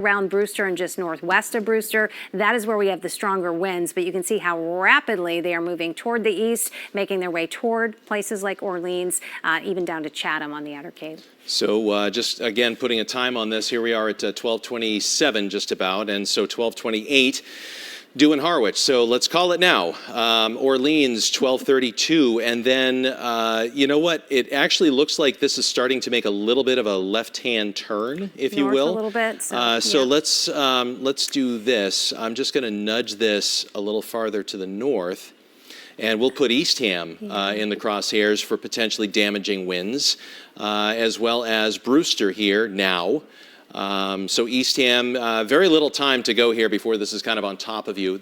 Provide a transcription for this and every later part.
around Brewster and just northwest of Brewster. That is where we have the stronger winds, but you can see how rapidly they are moving toward the east, making their way toward places like Orleans, even down to Chatham on the Outer Cape. So just again, putting a time on this, here we are at 12:27 just about, and so 12:28. Due in Harwich, so let's call it now. Orleans, 12:32, and then you know what? It actually looks like this is starting to make a little bit of a left-hand turn, if you will. A little bit. So let's do this. I'm just going to nudge this a little farther to the north, and we'll put Eastham in the crosshairs for potentially damaging winds, as well as Brewster here now. So Eastham, very little time to go here before this is kind of on top of you.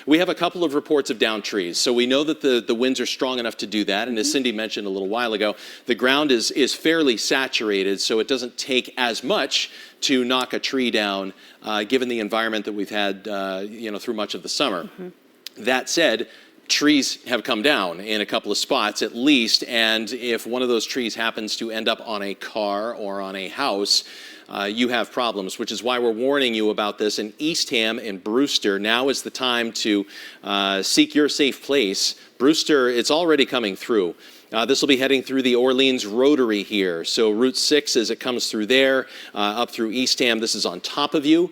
We have a couple of reports of downed trees. So we know that the winds are strong enough to do that. And as Cindy mentioned a little while ago, the ground is fairly saturated, so it doesn't take as much to knock a tree down, given the environment that we've had, through much of the summer. That said, trees have come down in a couple of spots at least, and if one of those trees happens to end up on a car or on a house, you have problems, which is why we're warning you about this in Eastham and Brewster. Now is the time to seek your safe place. Brewster, it's already coming through. This will be heading through the Orleans Rotary here. So Route 6, as it comes through there, up through Eastham, this is on top of you.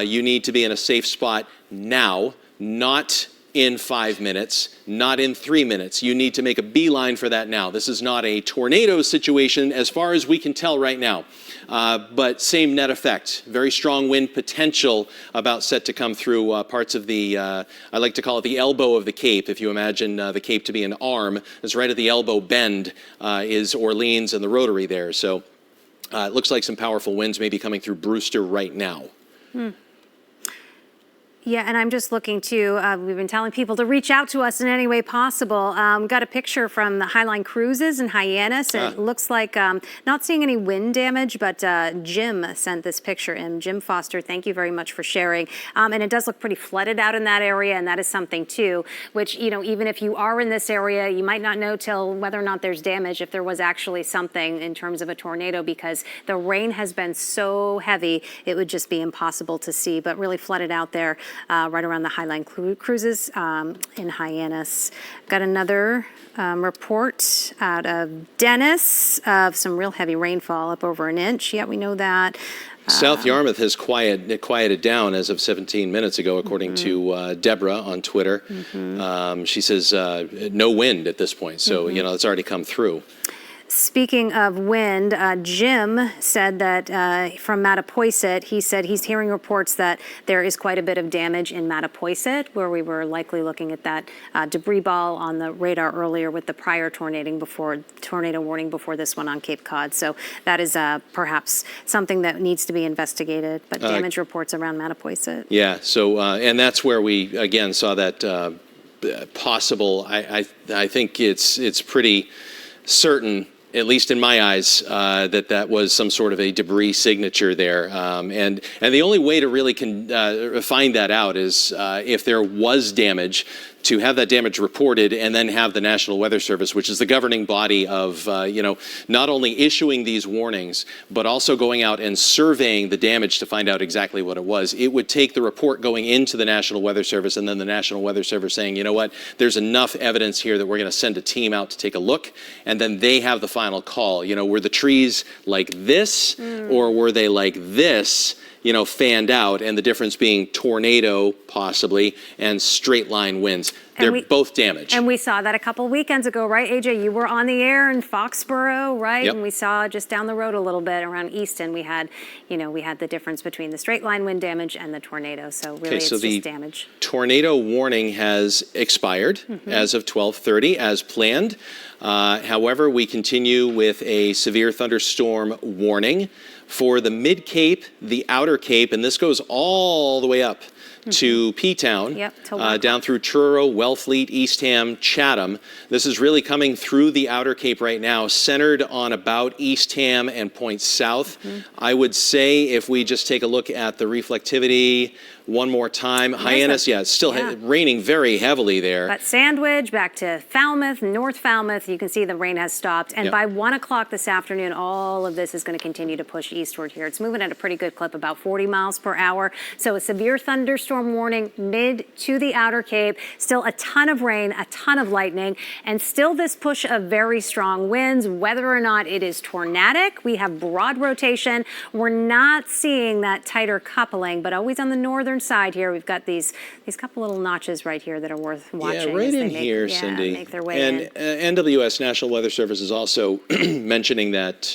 You need to be in a safe spot now, not in 5 minutes, not in 3 minutes. You need to make a beeline for that now. This is not a tornado situation as far as we can tell right now, but same net effect. Very strong wind potential about set to come through parts of the, I like to call it the elbow of the Cape. If you imagine the Cape to be an arm, it's right at the elbow bend is Orleans and the Rotary there. So it looks like some powerful winds may be coming through Brewster right now. Yeah, and I'm just looking to, we've been telling people to reach out to us in any way possible. Got a picture from the Highline Cruises in Hyannis. It looks like, not seeing any wind damage, but Jim sent this picture in. Jim Foster, thank you very much for sharing. And it does look pretty flooded out in that area, and that is something too, which, even if you are in this area, you might not know till whether or not there's damage, if there was actually something in terms of a tornado, because the rain has been so heavy, it would just be impossible to see, but really flooded out there. Right around the Highline Cruises in Hyannis. Got another report out of Dennis of some real heavy rainfall, up over an inch. Yeah, we know that. South Yarmouth has quieted down as of 17 minutes ago, according to Deborah on Twitter. She says no wind at this point, so it's already come through. Speaking of wind, Jim said that from Mattapoisett, he said he's hearing reports that there is quite a bit of damage in Mattapoisett, where we were likely looking at that debris ball on the radar earlier with the prior tornado warning before this one on Cape Cod. So that is perhaps something that needs to be investigated, but damage reports around Mattapoisett. Yeah, so, and that's where we, again, saw that possible. I think it's pretty certain, at least in my eyes, that was some sort of a debris signature there. And the only way to really find that out is if there was damage, to have that damage reported and then have the National Weather Service, which is the governing body of, not only issuing these warnings, but also going out and surveying the damage to find out exactly what it was. It would take the report going into the National Weather Service and then the National Weather Service saying, you know what, there's enough evidence here that we're going to send a team out to take a look, and then they have the final call. Were the trees like this or were they like this? Fanned out, and the difference being tornado, possibly, and straight line winds. They're both damaged. And we saw that a couple weekends ago, right, AJ? You were on the air in Foxborough, right? Yep. And we saw just down the road a little bit around Easton, we had the difference between the straight line wind damage and the tornado. So really, it's just damage. Tornado warning has expired as of 12:30, as planned. However, we continue with a severe thunderstorm warning for the Mid-Cape, the Outer Cape, and this goes all the way up to P-Town, Yep, till 1 down through Truro, Wellfleet, Eastham, Chatham. This is really coming through the Outer Cape right now, centered on about Eastham and points south. I would say if we just take a look at the reflectivity one more time, Hyannis, it's still raining very heavily there. But Sandwich, back to Falmouth, North Falmouth, you can see the rain has stopped. And by 1 o'clock this afternoon, all of this is going to continue to push eastward here. It's moving at a pretty good clip, about 40 miles per hour. So a severe thunderstorm warning mid to the Outer Cape. Still a ton of rain, a ton of lightning, and still this push of very strong winds. Whether or not it is tornadic, we have broad rotation. We're not seeing that tighter coupling, but always on the northern side here, we've got these couple little notches right here that are worth watching. Yeah, right in here, Cindy. Make their way in. And NWS, National Weather Service, is also mentioning that,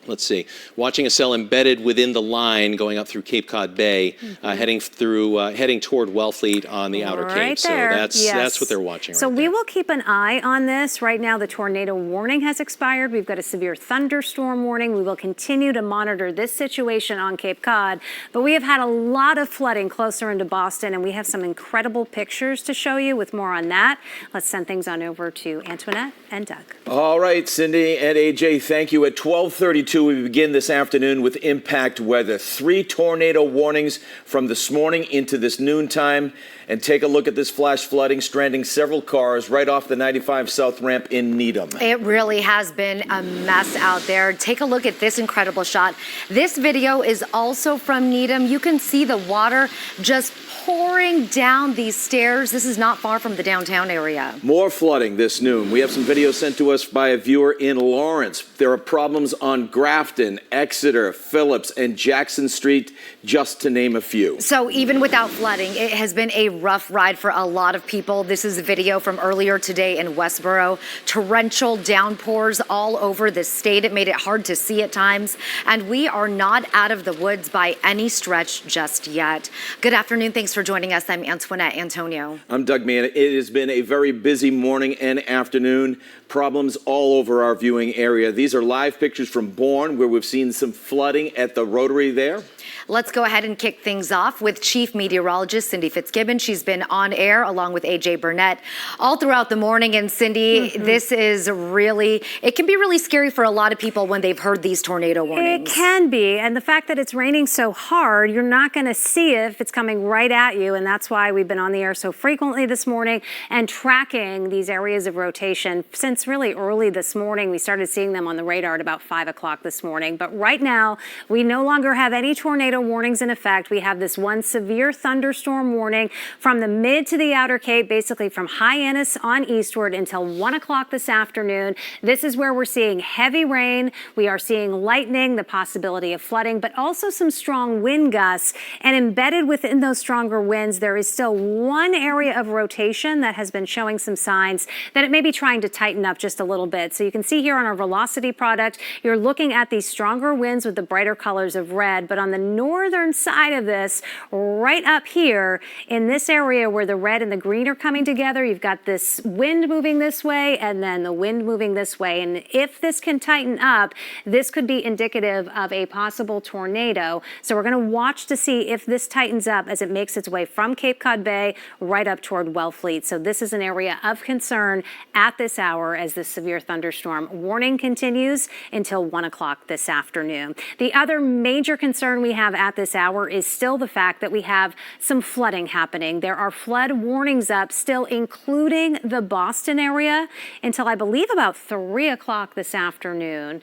let's see, watching a cell embedded within the line going up through Cape Cod Bay, heading toward Wellfleet on the Outer Cape. So that's what they're watching. So we will keep an eye on this. Right now, the tornado warning has expired. We've got a severe thunderstorm warning. We will continue to monitor this situation on Cape Cod. But we have had a lot of flooding closer into Boston, and we have some incredible pictures to show you with more on that. Let's send things on over to Antoinette and Doug. All right, Cindy and AJ, thank you. At 12:32, we begin this afternoon with impact weather. 3 tornado warnings from this morning into this noontime. And take a look at this flash flooding, stranding several cars right off the 95 South ramp in Needham. It really has been a mess out there. Take a look at this incredible shot. This video is also from Needham. You can see the water just pouring down these stairs. This is not far from the downtown area. More flooding this noon. We have some video sent to us by a viewer in Lawrence. There are problems on Grafton, Exeter, Phillips, and Jackson Street, just to name a few. So even without flooding, it has been a rough ride for a lot of people. This is a video from earlier today in Westboro. Torrential downpours all over the state. It made it hard to see at times. And we are not out of the woods by any stretch just yet. Good afternoon. Thanks for joining us. I'm Antoinette Antonio. I'm Doug Mann. It has been a very busy morning and afternoon. Problems all over our viewing area. These are live pictures from Bourne, where we've seen some flooding at the Rotary there. Let's go ahead and kick things off with Chief Meteorologist Cindy Fitzgibbon. She's been on air along with AJ Burnett all throughout the morning. And Cindy, this is really, it can be really scary for a lot of people when they've heard these tornado warnings. It can be. And the fact that it's raining so hard, you're not going to see it if it's coming right at you. And that's why we've been on the air so frequently this morning and tracking these areas of rotation since really early this morning. We started seeing them on the radar at about 5 o'clock this morning. But right now, we no longer have any tornado warnings in effect. We have this one severe thunderstorm warning from the mid to the Outer Cape, basically from Hyannis on eastward until 1 o'clock this afternoon. This is where we're seeing heavy rain. We are seeing lightning, the possibility of flooding, but also some strong wind gusts. And embedded within those stronger winds, there is still one area of rotation that has been showing some signs that it may be trying to tighten up just a little bit. So you can see here on our velocity product, you're looking at these stronger winds with the brighter colors of red, but on the northern side of this, right up here in this area where the red and the green are coming together, you've got this wind moving this way and then the wind moving this way. And if this can tighten up, this could be indicative of a possible tornado. So we're going to watch to see if this tightens up as it makes its way from Cape Cod Bay right up toward Wellfleet. So this is an area of concern at this hour as the severe thunderstorm warning continues until 1 o'clock this afternoon. The other major concern we have at this hour is still the fact that we have some flooding happening. There are flood warnings up still, including the Boston area, until I believe about 3 o'clock this afternoon,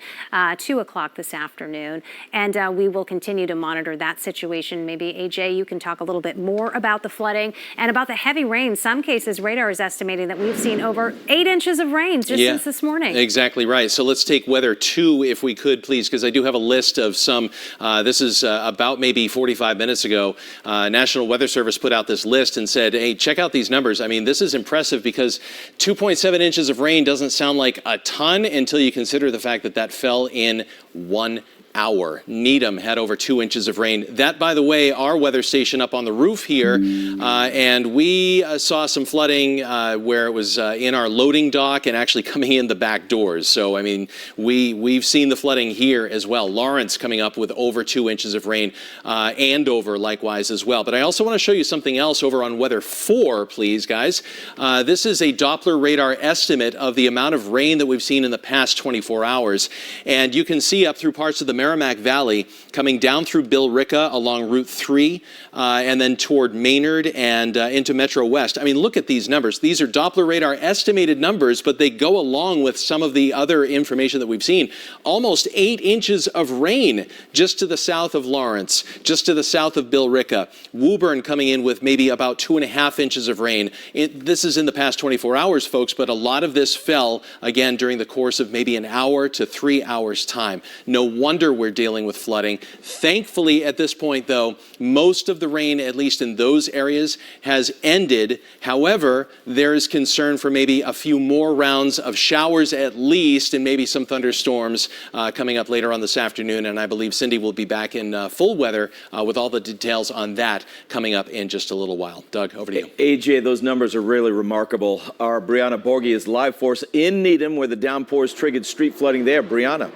2 o'clock this afternoon. And we will continue to monitor that situation. Maybe, AJ, you can talk a little bit more about the flooding and about the heavy rain. Some cases, radar is estimating that we've seen over 8 inches of rain just since this morning. Exactly right. So let's take weather 2, if we could, please, because I do have a list of some. This is about maybe 45 minutes ago. National Weather Service put out this list and said, hey, check out these numbers. I mean, this is impressive because 2.7 inches of rain doesn't sound like a ton until you consider the fact that that fell in 1 hour. Needham had over 2 inches of rain. That, by the way, our weather station up on the roof here, and we saw some flooding where it was in our loading dock and actually coming in the back doors. So, I mean, we've seen the flooding here as well. Lawrence coming up with over 2 inches of rain, Andover likewise as well. But I also want to show you something else over on Weather 4, please, guys. This is a Doppler radar estimate of the amount of rain that we've seen in the past 24 hours. And you can see up through parts of the Merrimack Valley, coming down through Billerica along Route 3, and then toward Maynard and into Metro West. I mean, look at these numbers. These are Doppler radar estimated numbers, but they go along with some of the other information that we've seen. Almost 8 inches of rain just to the south of Lawrence, just to the south of Billerica. Woburn coming in with maybe about 2.5 inches of rain. This is in the past 24 hours, folks, but a lot of this fell, again, during the course of maybe an hour to 3 hours' time. No wonder we're dealing with flooding. Thankfully, at this point, though, most of the rain, at least in those areas, has ended. However, there is concern for maybe a few more rounds of showers at least, and maybe some thunderstorms coming up later on this afternoon. And I believe Cindy will be back in full weather with all the details on that coming up in just a little while. Doug, over to you. AJ, those numbers are really remarkable. Our Brianna Borghi is live for us in Needham, where the downpours triggered street flooding there. Brianna.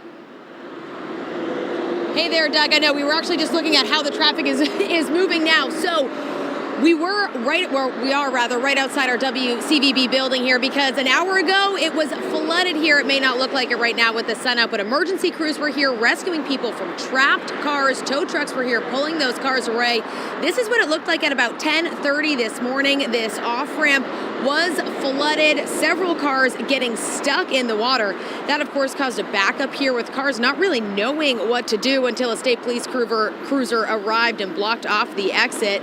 Hey there, Doug. I know we were actually just looking at how the traffic is moving now. So we were right outside our WCVB building here, because an hour ago it was flooded here. It may not look like it right now with the sun out, but emergency crews were here rescuing people from trapped cars. Tow trucks were here pulling those cars away. This is what it looked like at about 10:30 this morning. This off-ramp was flooded, several cars getting stuck in the water. That, of course, caused a backup here with cars not really knowing what to do until a state police cruiser arrived and blocked off the exit.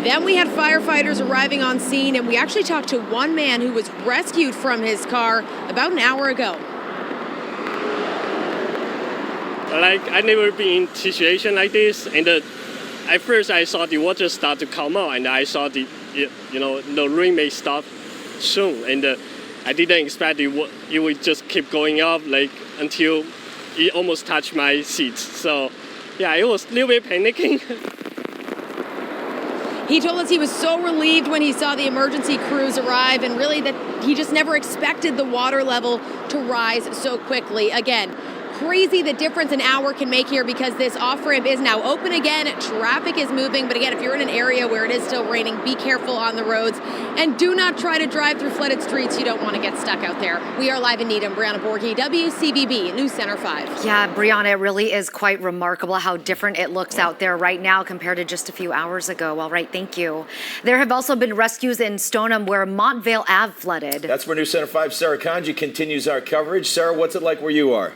Then we had firefighters arriving on scene, and we actually talked to one man who was rescued from his car about an hour ago. Like, I never been in a situation like this, and at first I saw the water start to come out, and I saw the rain may stop soon, and I didn't expect it would just keep going up like until it almost touched my seat. So yeah, it was a little bit panicking. He told us he was so relieved when he saw the emergency crews arrive, and really that he just never expected the water level to rise so quickly. Again, crazy the difference an hour can make here, because this off-ramp is now open again. Traffic is moving, but again, if you're in an area where it is still raining, be careful on the roads and do not try to drive through flooded streets. You don't want to get stuck out there. We are live in Needham. Brianna Borghi, WCVB, NewsCenter 5. Yeah, Brianna, it really is quite remarkable how different it looks out there right now compared to just a few hours ago. All right, thank you. There have also been rescues in Stoneham where Montvale Ave flooded. That's where NewsCenter 5's Sarah Kanji continues our coverage. Sarah, what's it like where you are?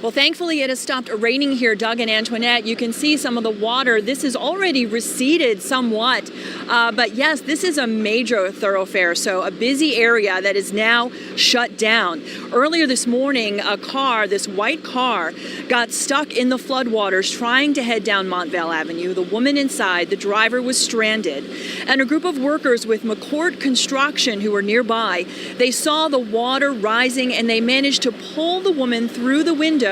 Well, thankfully, it has stopped raining here, Doug and Antoinette. You can see some of the water. This has already receded somewhat. But yes, this is a major thoroughfare, so a busy area that is now shut down. Earlier this morning, a car, this white car, got stuck in the floodwaters trying to head down Montvale Avenue. The woman inside, the driver, was stranded. And a group of workers with McCourt Construction who were nearby, they saw the water rising and they managed to pull the woman through the window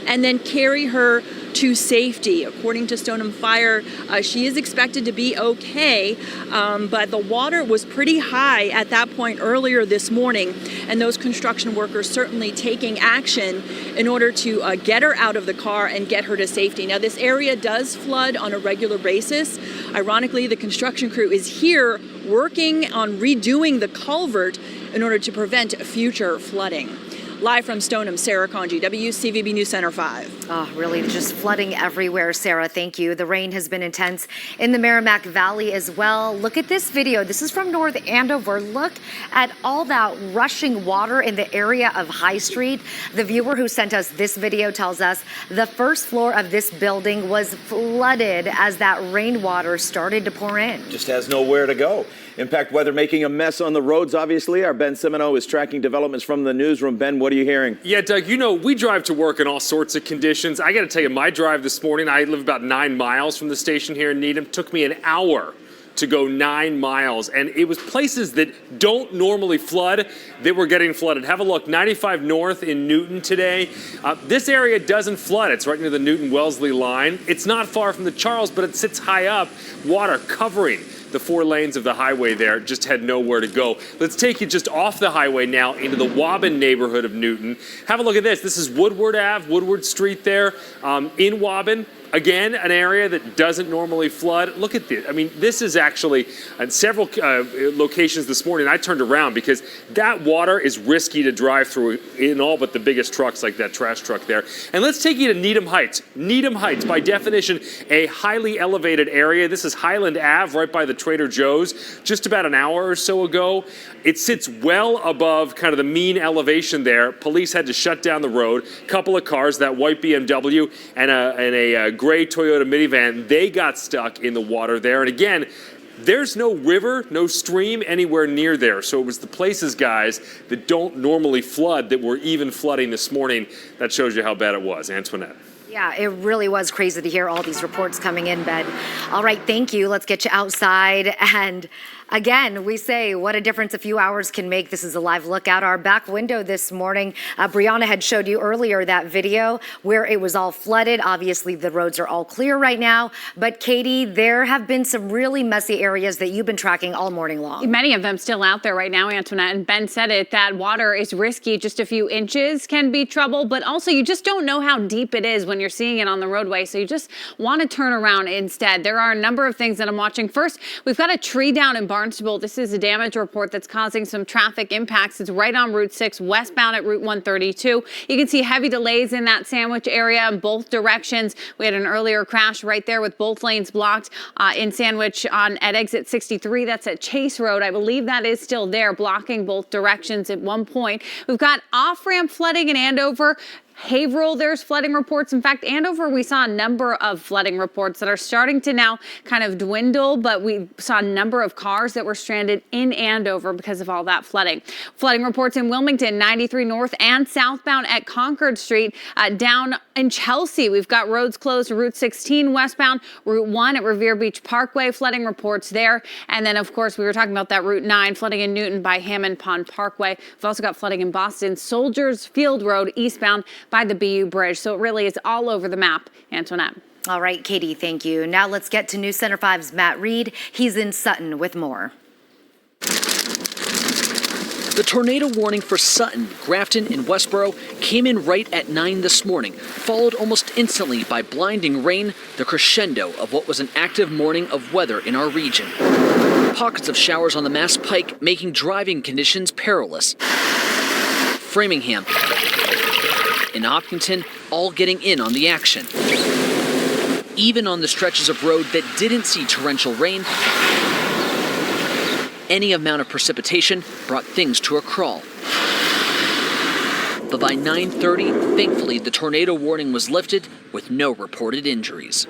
and then carry her to safety. According to Stoneham Fire, she is expected to be okay, but the water was pretty high at that point earlier this morning, and those construction workers certainly taking action in order to get her out of the car and get her to safety. Now, this area does flood on a regular basis. Ironically, the construction crew is here working on redoing the culvert in order to prevent future flooding. Live from Stoneham, Sarah Kanji, WCVB NewsCenter 5. Oh, really just flooding everywhere, Sarah. Thank you. The rain has been intense in the Merrimack Valley as well. Look at this video. This is from North Andover. Look at all that rushing water in the area of High Street. The viewer who sent us this video tells us the first floor of this building was flooded as that rainwater started to pour in. Just has nowhere to go. Impact weather making a mess on the roads, obviously. Our Ben Simino is tracking developments from the newsroom. Ben, what are you hearing? Yeah, Doug, we drive to work in all sorts of conditions. I got to tell you, my drive this morning, I live about 9 miles from the station here in Needham. Took me an hour to go 9 miles. And it was places that don't normally flood that were getting flooded. Have a look, 95 North in Newton today. This area doesn't flood. It's right near the Newton-Wellesley line. It's not far from the Charles, but it sits high up, water covering the 4 lanes of the highway there. Just had nowhere to go. Let's take you just off the highway now into the Waubun neighborhood of Newton. Have a look at this. This is Woodward Ave, Woodward Street there in Waubun. Again, an area that doesn't normally flood. Look at this. I mean, this is actually at several locations this morning. I turned around because that water is risky to drive through in all but the biggest trucks, like that trash truck there. And let's take you to Needham Heights. Needham Heights, by definition, a highly elevated area. This is Highland Ave, right by the Trader Joe's. Just about an hour or so ago, it sits well above kind of the mean elevation there. Police had to shut down the road. Couple of cars, that white BMW and a gray Toyota minivan, they got stuck in the water there. And again, there's no river, no stream anywhere near there. So it was the places, guys, that don't normally flood that were even flooding this morning. That shows you how bad it was. Antoinette. Yeah, it really was crazy to hear all these reports coming in, Ben. All right, thank you. Let's get you outside. And again, we say what a difference a few hours can make. This is a live look out our back window this morning. Brianna had showed you earlier that video where it was all flooded. Obviously, the roads are all clear right now. But Katie, there have been some really messy areas that you've been tracking all morning long. Many of them still out there right now, Antoinette. And Ben said it, that water is risky. Just a few inches can be trouble. But also, you just don't know how deep it is when you're seeing it on the roadway. So you just want to turn around instead. There are a number of things that I'm watching. First, we've got a tree down in Barnstable. This is a damage report that's causing some traffic impacts. It's right on Route 6, westbound at Route 132. You can see heavy delays in that Sandwich area in both directions. We had an earlier crash right there with both lanes blocked in Sandwich at exit 63. That's at Chase Road. I believe that is still there, blocking both directions at one point. We've got off-ramp flooding in Andover. Haverhill, there's flooding reports. In fact, Andover, we saw a number of flooding reports that are starting to now kind of dwindle, but we saw a number of cars that were stranded in Andover because of all that flooding. Flooding reports in Wilmington, 93 north and southbound at Concord Street. Down in Chelsea, we've got roads closed, Route 16 westbound, Route 1 at Revere Beach Parkway, flooding reports there. And then, of course, we were talking about that Route 9, flooding in Newton by Hammond Pond Parkway. We've also got flooding in Boston, Soldiers Field Road eastbound by the BU Bridge. So it really is all over the map, Antoinette. All right, Katie, thank you. Now let's get to NewsCenter 5's Matt Reed. He's in Sutton with more. The tornado warning for Sutton, Grafton, and Westboro came in right at 9 this morning, followed almost instantly by blinding rain, the crescendo of what was an active morning of weather in our region. Pockets of showers on the Mass Pike making driving conditions perilous. Framingham and Hopkinton all getting in on the action. Even on the stretches of road that didn't see torrential rain, any amount of precipitation brought things to a crawl. But by 9:30, thankfully, the tornado warning was lifted with no reported injuries.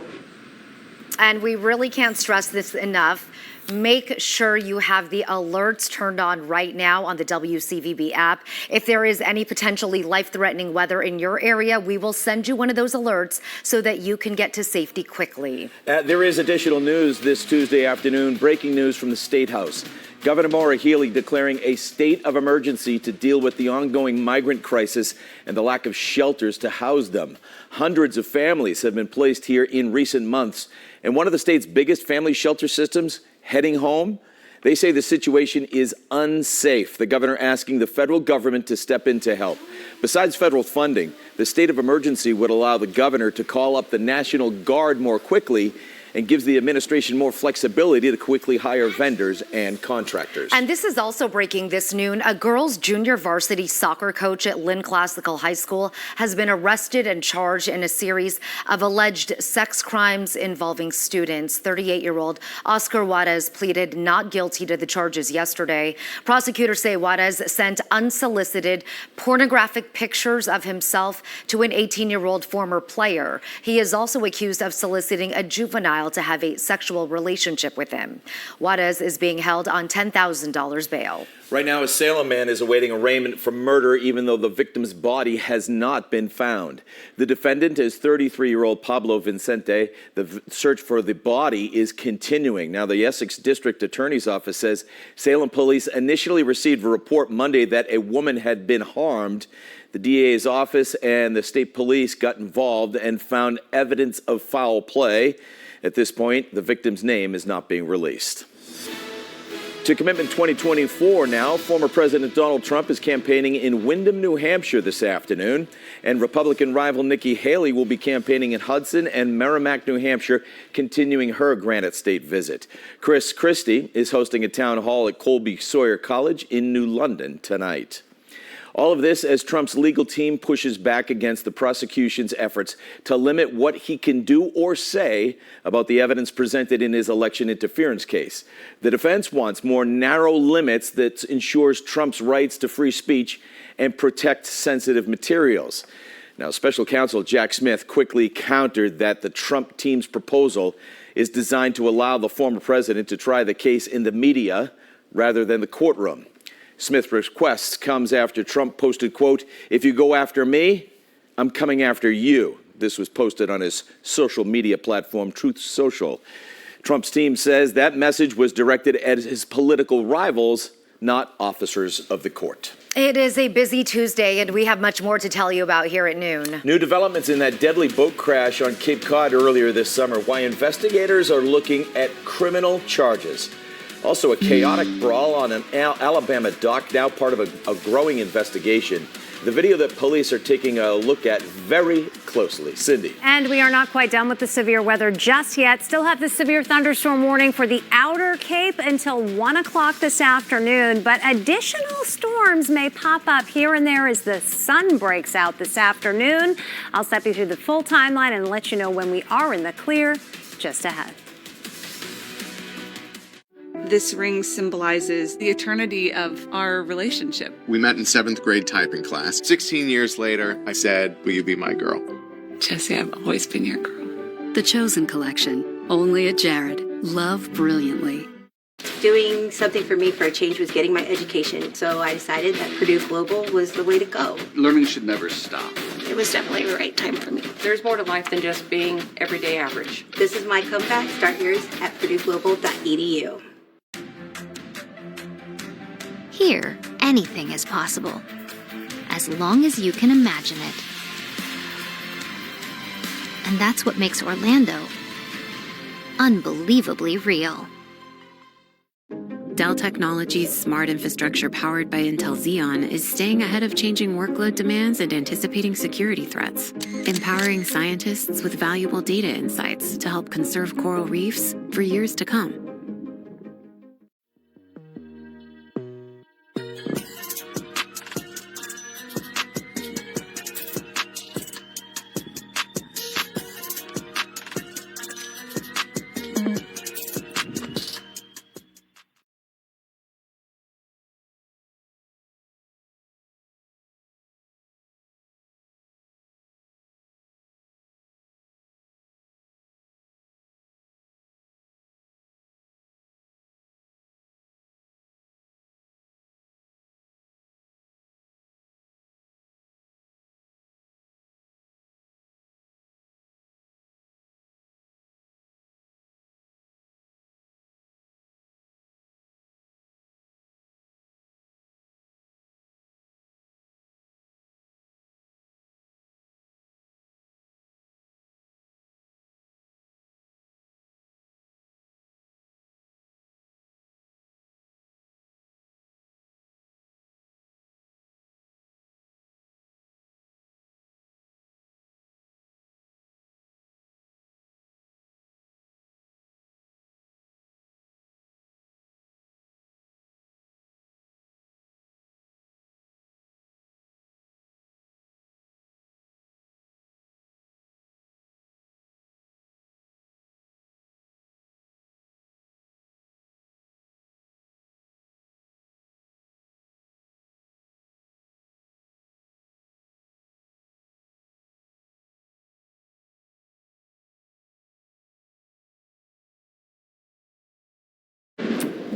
And we really can't stress this enough. Make sure you have the alerts turned on right now on the WCVB app. If there is any potentially life-threatening weather in your area, we will send you one of those alerts so that you can get to safety quickly. There is additional news this Tuesday afternoon. Breaking news from the State House. Governor Maura Healey declaring a state of emergency to deal with the ongoing migrant crisis and the lack of shelters to house them. Hundreds of families have been placed here in recent months. And one of the state's biggest family shelter systems heading home. They say the situation is unsafe. The governor asking the federal government to step in to help. Besides federal funding, the state of emergency would allow the governor to call up the National Guard more quickly and gives the administration more flexibility to quickly hire vendors and contractors. And this is also breaking this noon. A girls' junior varsity soccer coach at Lynn Classical High School has been arrested and charged in a series of alleged sex crimes involving students. 38-year-old Oscar Juarez pleaded not guilty to the charges yesterday. Prosecutors say Juarez sent unsolicited pornographic pictures of himself to an 18-year-old former player. He is also accused of soliciting a juvenile while to have a sexual relationship with him. Juarez is being held on $10,000 bail. Right now, a Salem man is awaiting arraignment for murder, even though the victim's body has not been found. The defendant is 33-year-old Pablo Vicente. The search for the body is continuing. Now, the Essex District Attorney's Office says Salem police initially received a report Monday that a woman had been harmed. The DA's office and the state police got involved and found evidence of foul play. At this point, the victim's name is not being released. To Commitment 2024 now, former President Donald Trump is campaigning in Windham, New Hampshire this afternoon, and Republican rival Nikki Haley will be campaigning in Hudson and Merrimack, New Hampshire, continuing her Granite State visit. Chris Christie is hosting a town hall at Colby Sawyer College in New London tonight. All of this as Trump's legal team pushes back against the prosecution's efforts to limit what he can do or say about the evidence presented in his election interference case. The defense wants more narrow limits that ensures Trump's rights to free speech and protect sensitive materials. Now, special counsel Jack Smith quickly countered that the Trump team's proposal is designed to allow the former president to try the case in the media rather than the courtroom. Smith's request comes after Trump posted, quote, "If you go after me, I'm coming after you." This was posted on his social media platform, Truth Social. Trump's team says that message was directed at his political rivals, not officers of the court. It is a busy Tuesday, and we have much more to tell you about here at noon. New developments in that deadly boat crash on Cape Cod earlier this summer, why investigators are looking at criminal charges. Also, a chaotic brawl on an Alabama dock, now part of a growing investigation. The video that police are taking a look at very closely. Cindy. And we are not quite done with the severe weather just yet. Still have the severe thunderstorm warning for the outer Cape until 1 o'clock this afternoon. But additional storms may pop up here and there as the sun breaks out this afternoon. I'll step you through the full timeline and let you know when we are in the clear just ahead. This ring symbolizes the eternity of our relationship. We met in 7th grade typing class. 16 years later, I said, "Will you be my girl?" Jesse, I've always been your girl. The Chosen Collection, only at Jared. Love brilliantly. Doing something for me for a change was getting my education, so I decided that Purdue Global was the way to go. Learning should never stop. It was definitely the right time for me. There's more to life than just being everyday average. This is my comeback. Start yours at purdueglobal.edu. Here, anything is possible, as long as you can imagine it. And that's what makes Orlando unbelievably real. Dell Technologies' smart infrastructure powered by Intel Xeon is staying ahead of changing workload demands and anticipating security threats, empowering scientists with valuable data insights to help conserve coral reefs for years to come.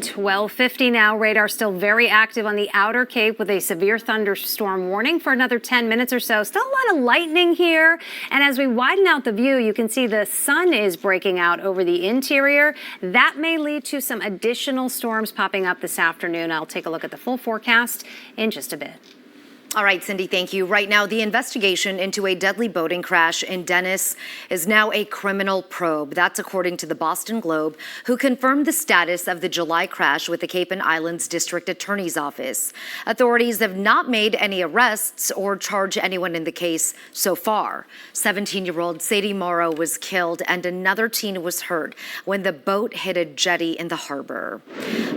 12:50 now. Radar still very active on the outer Cape with a severe thunderstorm warning for another 10 minutes or so. Still a lot of lightning here. And as we widen out the view, you can see the sun is breaking out over the interior. That may lead to some additional storms popping up this afternoon. I'll take a look at the full forecast in just a bit. All right, Cindy, thank you. Right now, the investigation into a deadly boating crash in Dennis is now a criminal probe. That's according to the Boston Globe, who confirmed the status of the July crash with the Cape and Islands District Attorney's Office. Authorities have not made any arrests or charged anyone in the case so far. 17-year-old Sadie Morrow was killed and another teen was hurt when the boat hit a jetty in the harbor.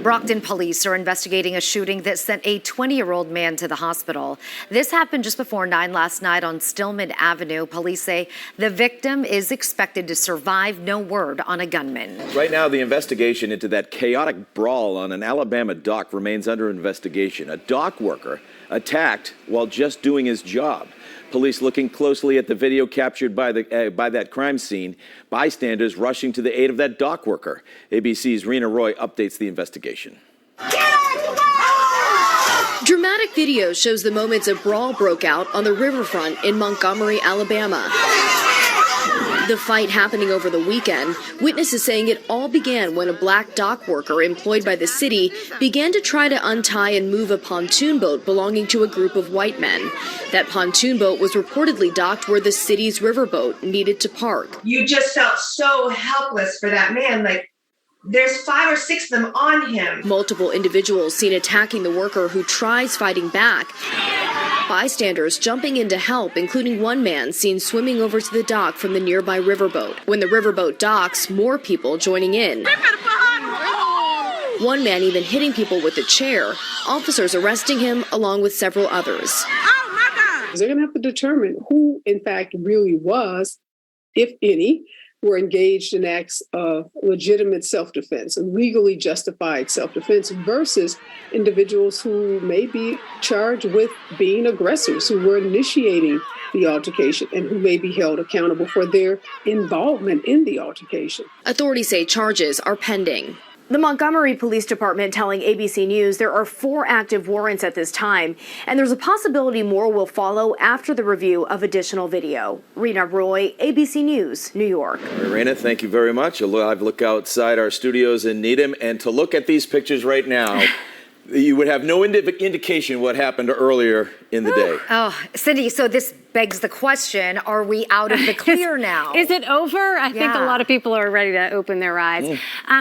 Brockton police are investigating a shooting that sent a 20-year-old man to the hospital. This happened just before 9 last night on Stillman Avenue. Police say the victim is expected to survive. No word on a gunman. Right now, the investigation into that chaotic brawl on an Alabama dock remains under investigation. A dock worker attacked while just doing his job. Police looking closely at the video captured by that crime scene. Bystanders rushing to the aid of that dock worker. ABC's Rena Roy updates the investigation. Dramatic video shows the moments a brawl broke out on the riverfront in Montgomery, Alabama. The fight happening over the weekend, witnesses saying it all began when a black dock worker employed by the city began to try to untie and move a pontoon boat belonging to a group of white men. That pontoon boat was reportedly docked where the city's riverboat needed to park. You just felt so helpless for that man, like there's 5 or 6 of them on him. Multiple individuals seen attacking the worker who tries fighting back. Bystanders jumping in to help, including one man seen swimming over to the dock from the nearby riverboat. When the riverboat docks, more people joining in. One man even hitting people with a chair. Officers arresting him along with several others. They're going to have to determine who, in fact, really was, if any, were engaged in acts of legitimate self-defense, legally justified self-defense, versus individuals who may be charged with being aggressors, who were initiating the altercation and who may be held accountable for their involvement in the altercation. Authorities say charges are pending. The Montgomery Police Department telling ABC News there are 4 active warrants at this time, and there's a possibility more will follow after the review of additional video. Rena Roy, ABC News, New York. Rena, thank you very much. A live look outside our studios in Needham, and to look at these pictures right now, you would have no indication what happened earlier in the day. Oh, Cindy, so this begs the question, are we out of the clear now? Is it over? I think a lot of people are ready to open their eyes.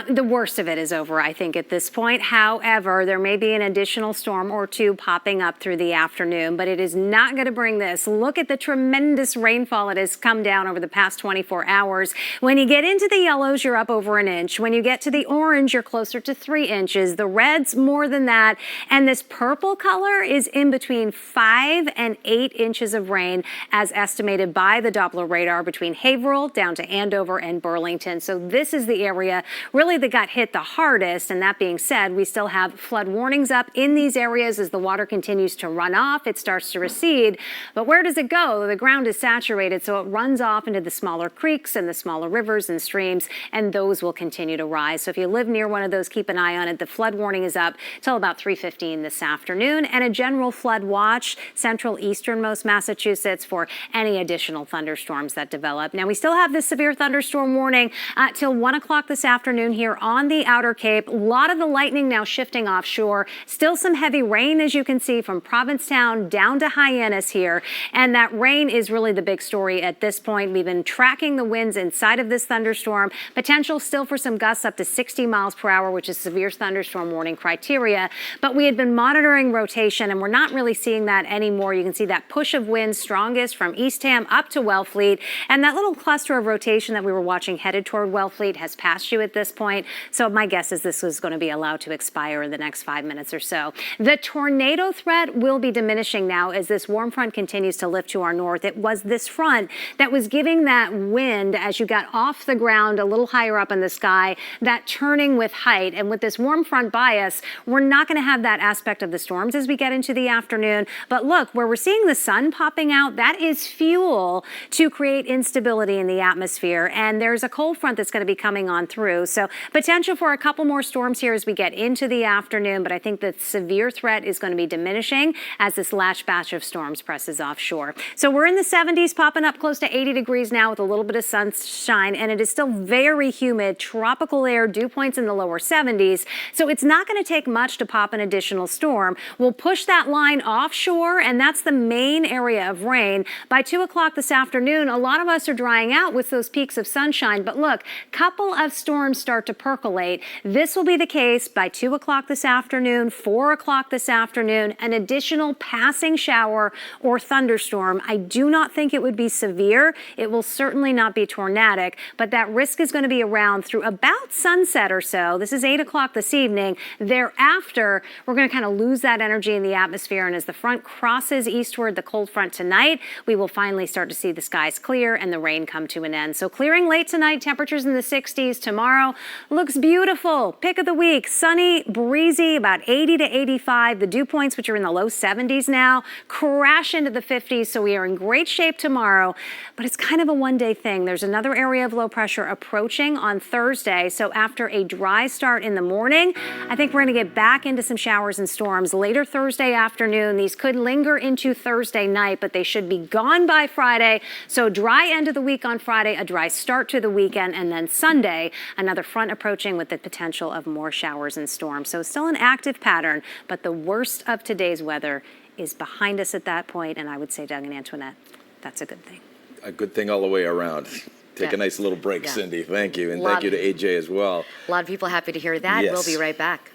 The worst of it is over, I think, at this point. However, there may be an additional storm or two popping up through the afternoon, but it is not going to bring this. Look at the tremendous rainfall that has come down over the past 24 hours. When you get into the yellows, you're up over an inch. When you get to the orange, you're closer to 3 inches. The reds, more than that. And this purple color is in between 5 and 8 inches of rain, as estimated by the Doppler radar between Haverhill down to Andover and Burlington. So this is the area really that got hit the hardest. And that being said, we still have flood warnings up in these areas as the water continues to run off. It starts to recede. But where does it go? The ground is saturated, so it runs off into the smaller creeks and the smaller rivers and streams, and those will continue to rise. So if you live near one of those, keep an eye on it. The flood warning is up till about 3:15 this afternoon, and a general flood watch central easternmost Massachusetts for any additional thunderstorms that develop. Now, we still have this severe thunderstorm warning till 1 o'clock this afternoon here on the outer Cape. A lot of the lightning now shifting offshore. Still some heavy rain, as you can see, from Provincetown down to Hyannis here. And that rain is really the big story at this point. We've been tracking the winds inside of this thunderstorm. Potential still for some gusts up to 60 miles per hour, which is severe thunderstorm warning criteria. But we had been monitoring rotation, and we're not really seeing that anymore. You can see that push of winds strongest from Eastham up to Wellfleet. And that little cluster of rotation that we were watching headed toward Wellfleet has passed you at this point. So my guess is this is going to be allowed to expire in the next 5 minutes or so. The tornado threat will be diminishing now as this warm front continues to lift to our north. It was this front that was giving that wind as you got off the ground a little higher up in the sky, that turning with height. And with this warm front bias, we're not going to have that aspect of the storms as we get into the afternoon. But look, where we're seeing the sun popping out, out, that is fuel to create instability in the atmosphere. And there's a cold front that's going to be coming on through. So potential for a couple more storms here as we get into the afternoon. But I think the severe threat is going to be diminishing as this last batch of storms presses offshore. So we're in the 70s, popping up close to 80 degrees now with a little bit of sunshine. And it is still very humid, tropical air, dew points in the lower 70s. So it's not going to take much to pop an additional storm. We'll push that line offshore, and that's the main area of rain. By 2 o'clock this afternoon, a lot of us are drying out with those peaks of sunshine. But look, couple of storms start to percolate. This will be the case by 2 o'clock this afternoon, 4 o'clock this afternoon, an additional passing shower or thunderstorm. I do not think it would be severe. It will certainly not be tornadic, but that risk is going to be around through about sunset or so. This is 8 o'clock this evening. Thereafter, we're going to kind of lose that energy in the atmosphere, and as the front crosses eastward, the cold front tonight, we will finally start to see the skies clear and the rain come to an end. So clearing late tonight, temperatures in the 60s. Tomorrow looks beautiful. Pick of the week, sunny, breezy, about 80 to 85. The dew points, which are in the low 70s now, crash into the 50s, so we are in great shape tomorrow, but it's kind of a one-day thing. There's another area of low pressure approaching on Thursday, so after a dry start in the morning, I think we're going to get back into some showers and storms later Thursday afternoon. These could linger into Thursday night, but they should be gone by Friday. So dry end of the week on Friday, a dry start to the weekend, and then Sunday, another front approaching with the potential of more showers and storms. So still an active pattern, but the worst of today's weather is behind us at that point, and I would say, Doug and Antoinette, that's a good thing. A good thing all the way around. Take a nice little break, Cindy. Thank you. And thank you to AJ as well. A lot of people happy to hear that. Yes. We'll be right back.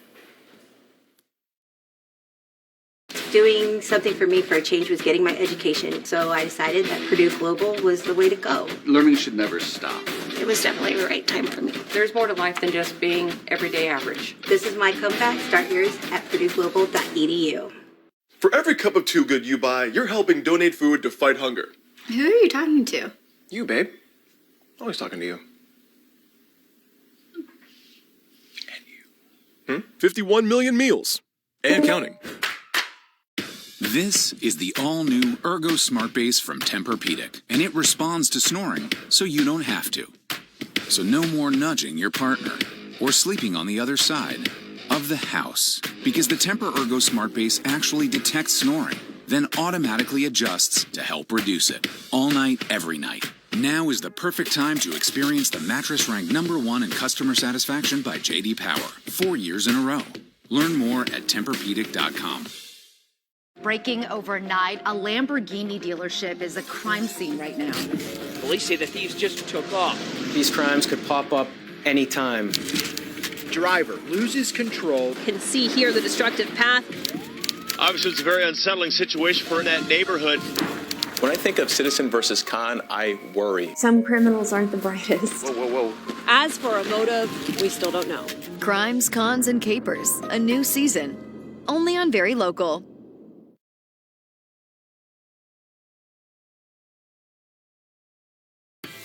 Doing something for me for a change was getting my education. So I decided that Purdue Global was the way to go. Learning should never stop. It was definitely the right time for me. There's more to life than just being everyday average. This is my comeback. Start yours at purdueglobal.edu. For every cup of Too Good you buy, you're helping donate food to fight hunger. Who are you talking to? You, babe. Always talking to you. And you. 51 million meals. And counting. This is the all-new Ergo Smart Base from Tempur-Pedic, and it responds to snoring so you don't have to. So no more nudging your partner or sleeping on the other side of the house, because the Tempur Ergo Smart Base actually detects snoring, then automatically adjusts to help reduce it. All night, every night. Now is the perfect time to experience the mattress ranked #1 in customer satisfaction by J.D. Power, 4 years in a row. Learn more at TempurPedic.com. Breaking overnight, a Lamborghini dealership is a crime scene right now. Police say the thieves just took off. These crimes could pop up anytime. Driver loses control. Can see here the destructive path. Obviously, it's a very unsettling situation for in that neighborhood. When I think of Citizen versus Khan, I worry. Some criminals aren't the brightest. Whoa, whoa, whoa. As for a motive, we still don't know. Crimes, Cons, and Capers, a new season. Only on Very Local.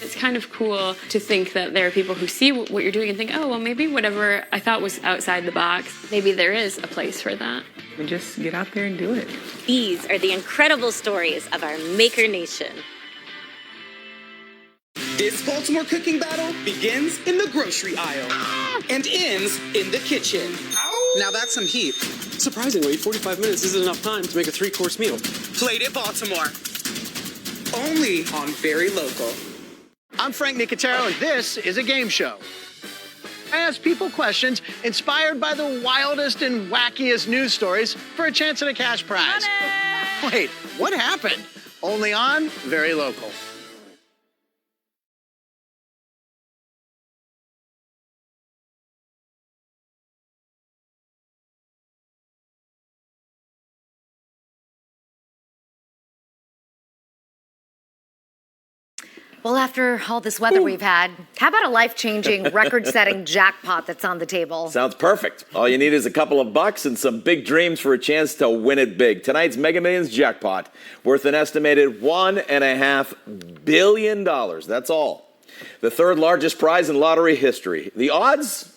It's kind of cool to think that there are people who see what you're doing and think, oh, well, maybe whatever I thought was outside the box, maybe there is a place for that. And just get out there and do it. These are the incredible stories of our Maker Nation. This Baltimore cooking battle begins in the grocery aisle and ends in the kitchen. Now that's some heat. Surprisingly, 45 minutes isn't enough time to make a 3-course meal. Plated Baltimore. Only on Very Local. I'm Frank Nicotero, and this is a game show. I ask people questions inspired by the wildest and wackiest news stories for a chance at a cash prize. Money! Wait, what happened? Only on Very Local. Well, after all this weather we've had, how about a life-changing, record-setting jackpot that's on the table? Sounds perfect. All you need is a couple of bucks and some big dreams for a chance to win it big. Tonight's Mega Millions jackpot, worth an estimated $1.5 billion. That's all. The third largest prize in lottery history. The odds,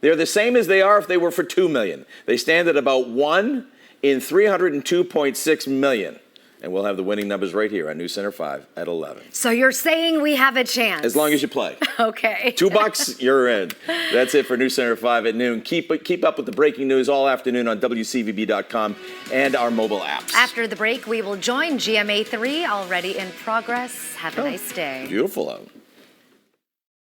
they're the same as they are if they were for $2 million. They stand at about 1 in 302.6 million. And we'll have the winning numbers right here on NewsCenter 5 at 11. So you're saying we have a chance? As long as you play. Okay. $2, you're in. That's it for NewsCenter 5 at noon. Keep up with the breaking news all afternoon on WCVB.com and our mobile apps. After the break, we will join GMA3 already in progress. Have a nice day. Beautiful out.